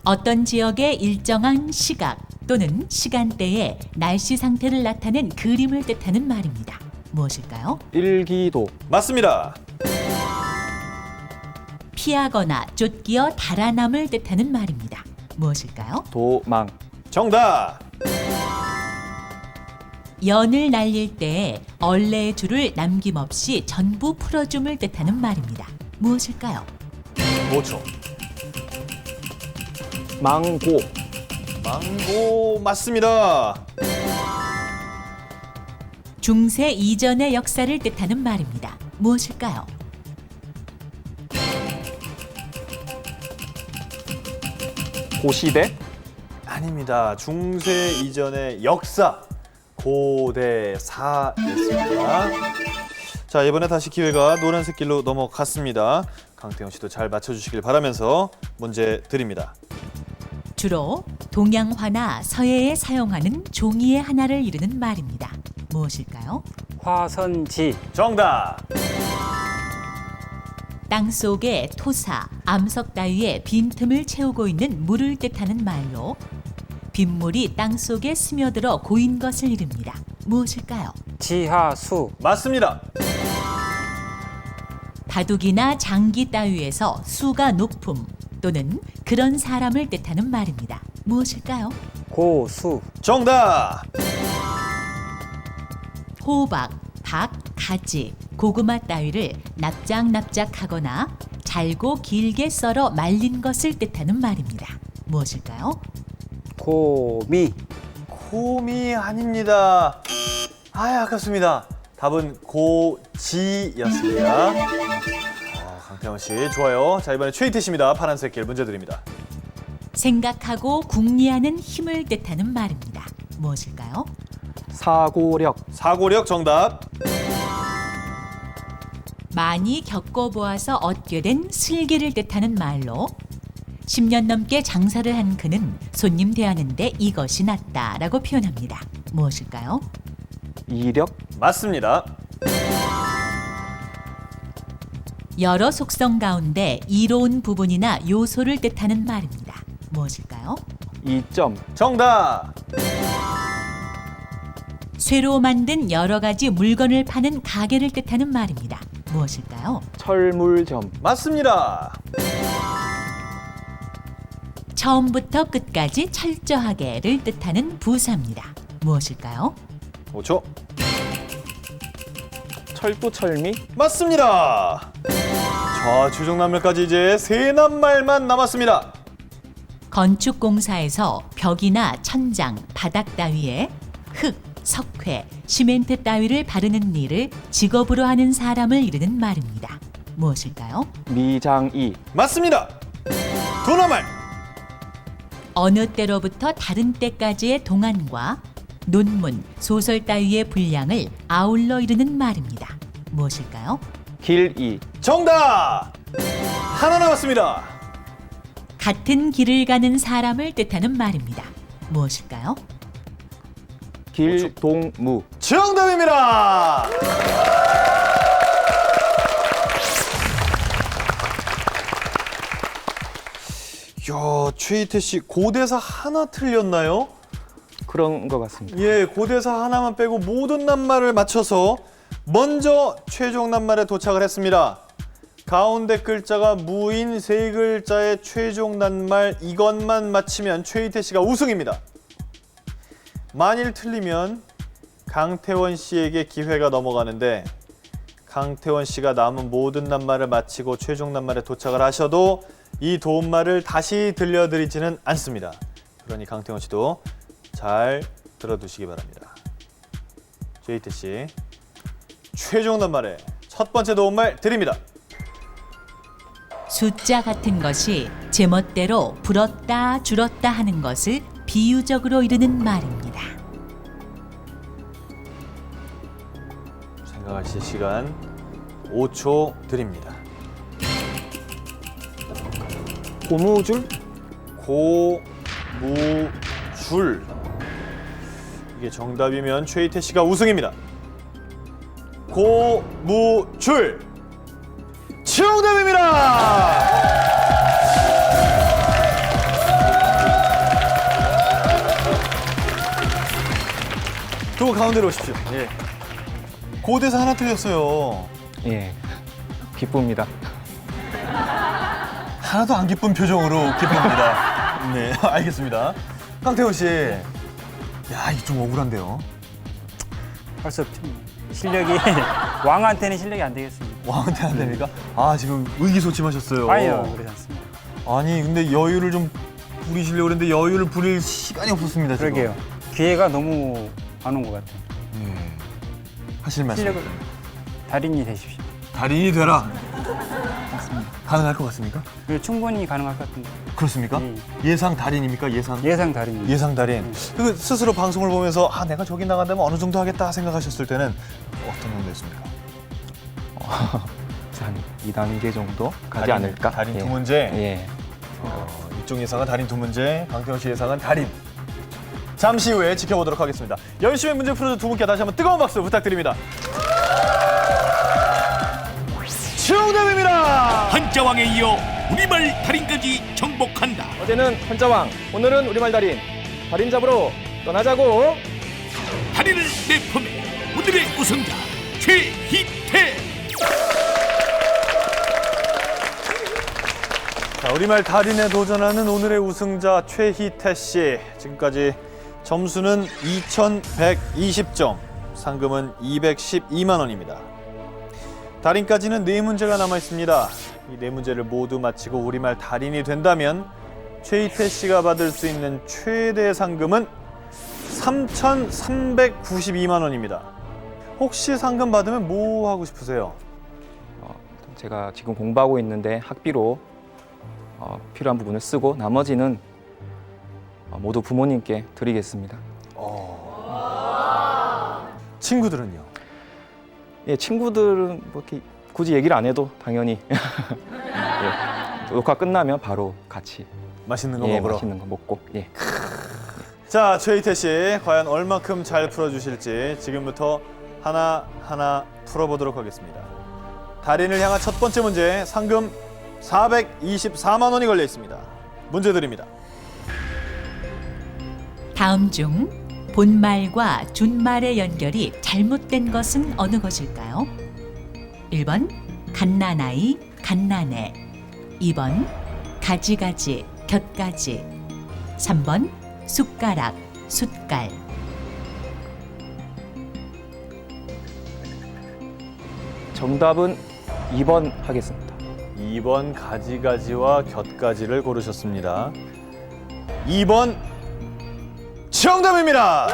S8: 어떤 지역의 일정한 시각 또는 시간대에 날씨 상태를 나타낸 그림을 뜻하는 말입니다. 무엇일까요?
S6: 일기도.
S2: 맞습니다.
S8: 피하거나 쫓기어 달아남을 뜻하는 말입니다. 무엇일까요?
S6: 도망.
S2: 정답.
S8: 연을 날릴 때 얼레의 줄을 남김없이 전부 풀어줌을 뜻하는 말입니다. 무엇일까요?
S2: 5초.
S6: 망고.
S2: 망고 맞습니다.
S8: 중세 이전의 역사를 뜻하는 말입니다. 무엇일까요?
S6: 고시대.
S2: 아닙니다. 중세 이전의 역사 고대사였습니다. 자, 이번에 다시 기회가 노란색 길로 넘어갔습니다. 강태원 씨도 잘 맞춰주시길 바라면서 문제 드립니다.
S8: 주로 동양화나 서예에 사용하는 종이의 하나를 이루는 말입니다. 무엇일까요?
S5: 화선지.
S2: 정답.
S8: 땅속에 토사, 암석 따위에 빈틈을 채우고 있는 물을 뜻하는 말로 빗물이 땅속에 스며들어 고인 것을 이릅니다. 무엇일까요?
S5: 지하수.
S2: 맞습니다.
S8: 바둑이나 장기 따위에서 수가 높음 또는 그런 사람을 뜻하는 말입니다. 무엇일까요?
S5: 고수.
S2: 정답.
S8: 호박, 박, 가지, 고구마 따위를 납작납작하거나 잘고 길게 썰어 말린 것을 뜻하는 말입니다. 무엇일까요?
S5: 고미.
S2: 곰이 아닙니다. 아, 아깝습니다. 답은 고지였습니다. 강태원 씨 좋아요. 자, 이번에 최희태 씨입니다. 파란색 길 문제 드립니다.
S8: 생각하고 궁리하는 힘을 뜻하는 말입니다. 무엇일까요?
S6: 사고력.
S2: 사고력 정답.
S8: 많이 겪어보아서 얻게 된 슬기를 뜻하는 말로 10년 넘게 장사를 한 그는 손님 대하는데 이것이 낫다라고 표현합니다. 무엇일까요?
S6: 이력.
S2: 맞습니다.
S8: 여러 속성 가운데 이로운 부분이나 요소를 뜻하는 말입니다. 무엇일까요?
S6: 이점.
S2: 정답.
S8: 쇠로 만든 여러 가지 물건을 파는 가게를 뜻하는 말입니다. 무엇일까요?
S6: 철물점.
S2: 맞습니다.
S8: 처음부터 끝까지 철저하게를 뜻하는 부사입니다. 무엇일까요?
S2: 5초.
S6: 철도철미.
S2: 맞습니다. 자, 최종 낱말까지 이제 세 낱말만 남았습니다.
S8: 건축공사에서 벽이나 천장, 바닥 따위에 흙, 석회, 시멘트 따위를 바르는 일을 직업으로 하는 사람을 이르는 말입니다. 무엇일까요?
S6: 미장이.
S2: 맞습니다. 두 낱말.
S8: 어느 때로부터 다른 때까지의 동안과 논문, 소설 따위의 분량을 아울러 이르는 말입니다. 무엇일까요?
S6: 길이.
S2: 정답. 하나 남았습니다.
S8: 같은 길을 가는 사람을 뜻하는 말입니다. 무엇일까요?
S6: 길동무.
S2: 정답입니다. 이야, 최희태 씨 고대사 하나 틀렸나요?
S6: 그런 것 같습니다.
S2: 예, 고대사 하나만 빼고 모든 낱말을 맞춰서 먼저 최종 낱말에 도착을 했습니다. 가운데 글자가 무인 세 글자의 최종 낱말 이것만 맞히면 최희태 씨가 우승입니다. 만일 틀리면 강태원 씨에게 기회가 넘어가는데 강태원 씨가 남은 모든 낱말을 마치고 최종 낱말에 도착을 하셔도 이 도움말을 다시 들려드리지는 않습니다. 그러니 강태원 씨도 잘 들어두시기 바랍니다. 최희태 씨, 최종 낱말의 첫 번째 도움말 드립니다.
S8: 숫자 같은 것이 제멋대로 불었다 줄었다 하는 것을 비유적으로 이르는 말입니다.
S2: 생각하실 시간 5초 드립니다.
S6: 고무줄.
S2: 고무줄. 이게 정답이면 최희태 씨가 우승입니다. 고무줄. 정답입니다. 두 분 가운데로 오십시오. 예. 고대사 하나 틀렸어요.
S6: 예. 기쁩니다.
S2: 하나도 안 기쁜 표정으로 기쁩니다. 네, 알겠습니다. 강태원 씨, 야, 이게 좀 억울한데요.
S5: 할 수 없죠. 실력이 왕한테는 실력이 안 되겠습니다.
S2: 왕한테 안 됩니까? 아, 지금 의기소침하셨어요.
S5: 아니요, 그렇지 않습니다.
S2: 아니, 근데 여유를 좀 부리시려고 그랬는데 여유를 부릴 시간이 없었습니다, 지금.
S5: 그러게요. 기회가 너무 안 온 것 같아요.
S2: 하실 말씀.
S5: 실력을 달인이 되십시오.
S2: 달인이 되라. 가능할 것 같습니까?
S5: 충분히 가능할 것 같은데.
S2: 그렇습니까? 예상 달인입니까? 예상?
S5: 예상 달인입니다.
S2: 예상 달인. 그 스스로 방송을 보면서 아, 내가 저기 나간다면 어느 정도 하겠다 생각하셨을 때는 어떤 정도였습니까?
S6: 한 2단계 정도 가지 않을까?
S2: 달인
S6: 예.
S2: 두 문제.
S6: 예.
S2: 이쪽 예상은 달인 두 문제, 강태원 씨 예상은 달인. 잠시 후에 지켜보도록 하겠습니다. 열심히 문제 풀어준 두 분께 다시 한번 뜨거운 박수 부탁드립니다. 정답입니다.
S1: 한자왕에 이어 우리말 달인까지 정복한다.
S6: 어제는 한자왕, 오늘은 우리말 달인. 달인 잡으러 떠나자고.
S1: 달인을 내포해 오늘의 우승자 최희태.
S2: 자, 우리말 달인에 도전하는 오늘의 우승자 최희태 씨. 지금까지 점수는 2,120점, 상금은 212만 원입니다. 달인까지는 4문제가 남아 있습니다. 이 4문제를 모두 마치고 우리말 달인이 된다면 최희태 씨가 받을 수 있는 최대 상금은 3,392만 원입니다. 혹시 상금 받으면 뭐 하고 싶으세요?
S6: 제가 지금 공부하고 있는데 학비로 필요한 부분을 쓰고 나머지는 모두 부모님께 드리겠습니다.
S2: 친구들은요?
S6: 예, 친구들은 뭐 이렇게 굳이 얘기를 안 해도 당연히 예, 녹화 끝나면 바로 같이
S2: 맛있는 거
S6: 예,
S2: 먹으러.
S6: 맛있는 거 먹고 예.
S2: 자, 최희태 씨 과연 얼마큼 잘 풀어주실지 지금부터 하나하나 풀어보도록 하겠습니다. 달인을 향한 첫 번째 문제, 상금 424만 원이 걸려 있습니다. 문제 드립니다.
S8: 다음 중 본말과 준말의 연결이 잘못된 것은 어느 것일까요? 1번 갓난아이, 갓난애. 2번 가지가지, 곁가지. 3번 숟가락, 숟갈.
S6: 정답은 2번 하겠습니다.
S2: 2번 가지가지와 곁가지를 고르셨습니다. 2번 정답입니다.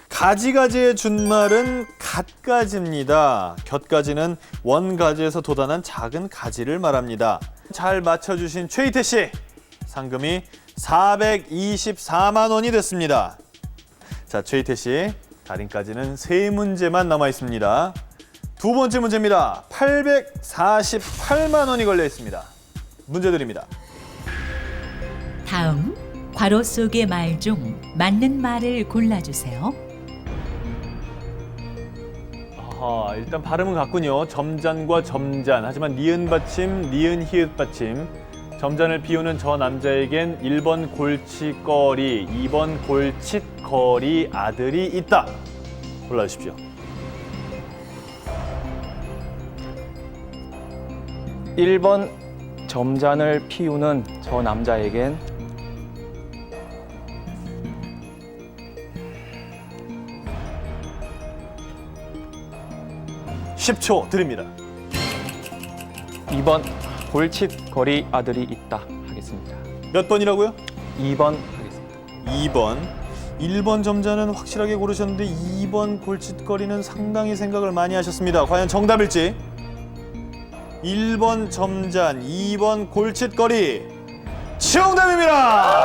S2: 가지가지의 준말은 갓가지입니다. 곁가지는 원가지에서 돋아난 작은 가지를 말합니다. 잘 맞춰주신 최희태 씨, 상금이 424만 원이 됐습니다. 자, 최희태 씨, 달인까지는 3문제만 남아 있습니다. 두 번째 문제입니다. 848만 원이 걸려 있습니다. 문제 드립니다.
S8: 다음 괄호 속의 말 중 맞는 말을 골라주세요.
S2: 아하, 일단 발음은 같군요. 점잔과 점잔. 하지만 니은 받침, 니은 히읗 받침. 점잔을 비우는 저 남자에겐 1번 골칫거리, 2번 골칫거리 아들이 있다. 골라주십시오.
S6: 1번 점잔을 피우는 저 남자에겐
S2: 10초 드립니다.
S6: 2번 골칫거리 아들이 있다 하겠습니다.
S2: 몇 번이라고요?
S6: 2번 하겠습니다.
S2: 2번. 1번 점자는 확실하게 고르셨는데 2번 골칫거리는 상당히 생각을 많이 하셨습니다. 과연 정답일지? 1번 점잔, 2번 골칫거리. 정답입니다!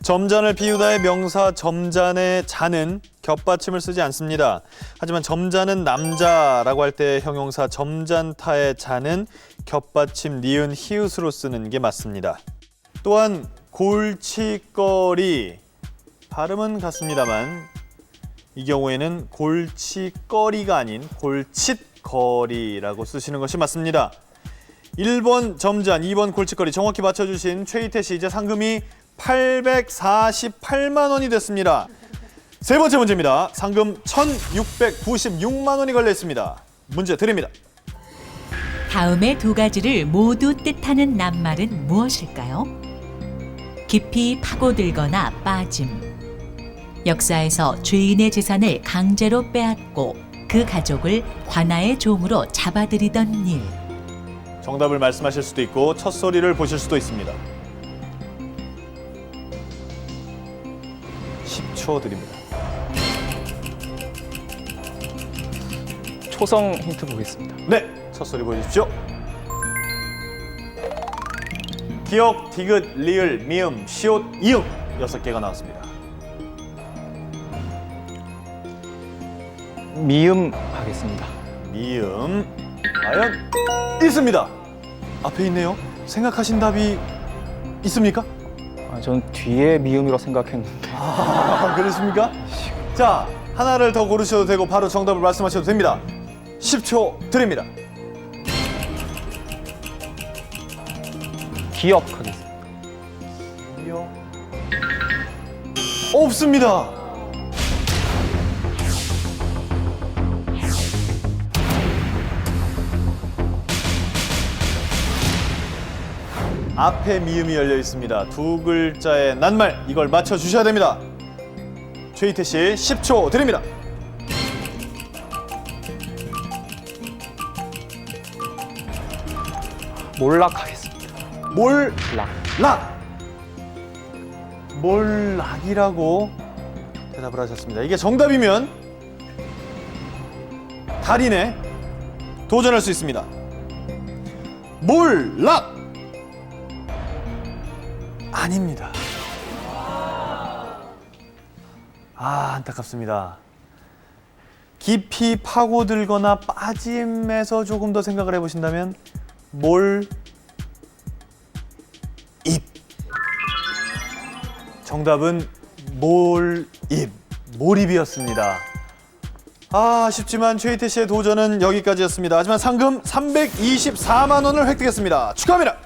S2: 점잔을 비우다의 명사 점잔의 잔은 겹받침을 쓰지 않습니다. 하지만 점잔은 남자라고 할 때 형용사 점잔타의 잔은 겹받침 니은 히읗으로 쓰는 게 맞습니다. 또한 골칫거리, 발음은 같습니다만 이 경우에는 골칫거리가 아닌 골칫거리라고 쓰시는 것이 맞습니다. 1번 점잔, 2번 골칫거리 정확히 맞춰주신 최희태 씨, 이제 상금이 848만 원이 됐습니다. 세 번째 문제입니다. 상금 1,696만 원이 걸려 있습니다. 문제 드립니다.
S8: 다음의 두 가지를 모두 뜻하는 낱말은 무엇일까요? 깊이 파고들거나 빠짐. 역사에서 죄인의 재산을 강제로 빼앗고 그 가족을 관아의 종으로 잡아들이던 일.
S2: 정답을 말씀하실 수도 있고 첫 소리를 보실 수도 있습니다. 10초 드립니다.
S6: 초성 힌트 보겠습니다.
S2: 네, 첫 소리 보여주십시오. 기역, 디귿, 리을, 미음, 시옷, 이음 6개가 나왔습니다.
S6: 미음 하겠습니다.
S2: 미음 과연 있습니다. 앞에 있네요. 생각하신 답이 있습니까?
S6: 전 뒤에 미음이라고 생각했는데.
S2: 아, 그렇습니까? 자, 하나를 더 고르셔도 되고 바로 정답을 말씀하셔도 됩니다. 10초 드립니다.
S6: 기억하겠습니다.
S2: 없습니다. 앞에 미음이 열려 있습니다. 두 글자의 낱말, 이걸 맞춰주셔야 됩니다. 최희태 씨 10초 드립니다.
S6: 몰락하겠습니다.
S2: 몰락. 몰락이라고 대답을 하셨습니다. 이게 정답이면 달인에 도전할 수 있습니다. 몰락 아닙니다. 아, 안타깝습니다. 깊이 파고들거나 빠짐에서 조금 더 생각을 해보신다면 몰입. 정답은 몰입이었습니다. 아, 아쉽지만 최희태 씨의 도전은 여기까지였습니다. 하지만 상금 324만 원을 획득했습니다. 축하합니다.